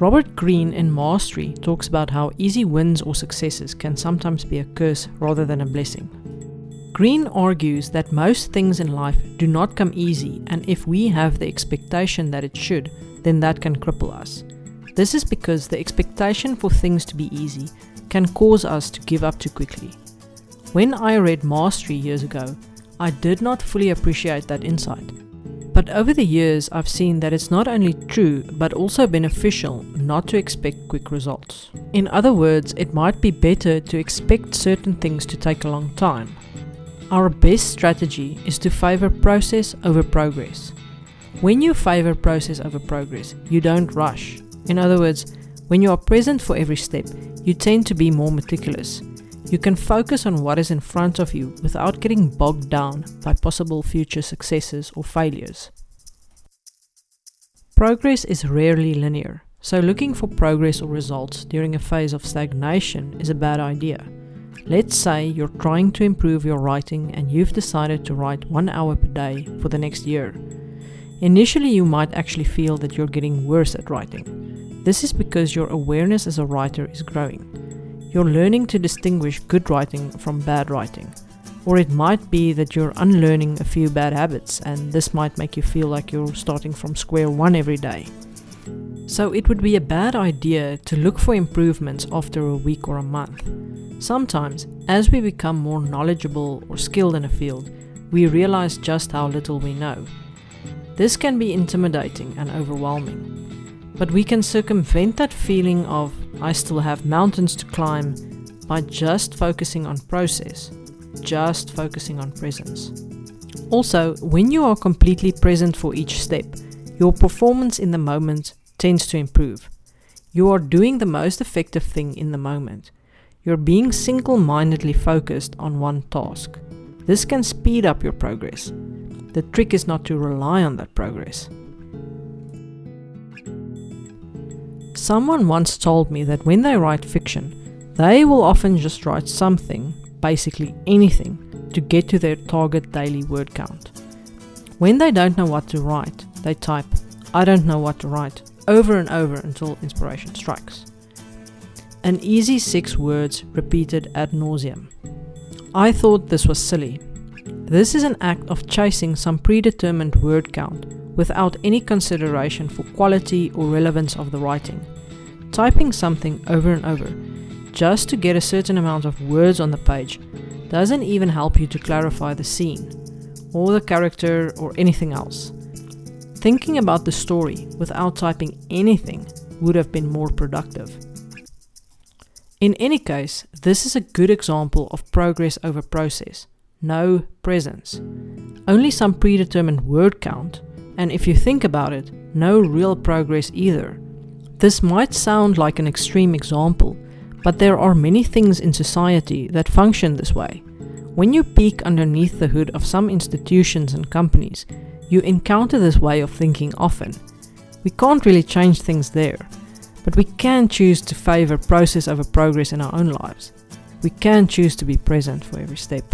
Robert Greene in Mastery talks about how easy wins or successes can sometimes be a curse rather than a blessing. Greene argues that most things in life do not come easy, and if we have the expectation that it should, then that can cripple us. This is because the expectation for things to be easy can cause us to give up too quickly. When I read Mastery years ago, I did not fully appreciate that insight. But over the years, I've seen that it's not only true, but also beneficial not to expect quick results. In other words, it might be better to expect certain things to take a long time. Our best strategy is to favor process over progress. When you favor process over progress, you don't rush. In other words, when you are present for every step, you tend to be more meticulous. You can focus on what is in front of you without getting bogged down by possible future successes or failures. Progress is rarely linear, so looking for progress or results during a phase of stagnation is a bad idea. Let's say you're trying to improve your writing and you've decided to write 1 hour per day for the next year. Initially, you might actually feel that you're getting worse at writing. This is because your awareness as a writer is growing. You're learning to distinguish good writing from bad writing. Or it might be that you're unlearning a few bad habits, and this might make you feel like you're starting from square one every day. So it would be a bad idea to look for improvements after a week or a month. Sometimes, as we become more knowledgeable or skilled in a field, we realize just how little we know. This can be intimidating and overwhelming. But we can circumvent that feeling of I still have mountains to climb by just focusing on process, just focusing on presence. Also, when you are completely present for each step, your performance in the moment tends to improve. You are doing the most effective thing in the moment. You're being single-mindedly focused on one task. This can speed up your progress. The trick is not to rely on that progress. Someone once told me that when they write fiction, they will often just write something, basically anything, to get to their target daily word count. When they don't know what to write, they type, "I don't know what to write," over and over until inspiration strikes. An easy 6 words repeated ad nauseum. I thought this was silly. This is an act of chasing some predetermined word count without any consideration for quality or relevance of the writing. Typing something over and over just to get a certain amount of words on the page doesn't even help you to clarify the scene, or the character, or anything else. Thinking about the story without typing anything would have been more productive. In any case, this is a good example of progress over process, no presence. Only some predetermined word count, and if you think about it, no real progress either. This might sound like an extreme example, but there are many things in society that function this way. When you peek underneath the hood of some institutions and companies, you encounter this way of thinking often. We can't really change things there, but we can choose to favor process over progress in our own lives. We can choose to be present for every step.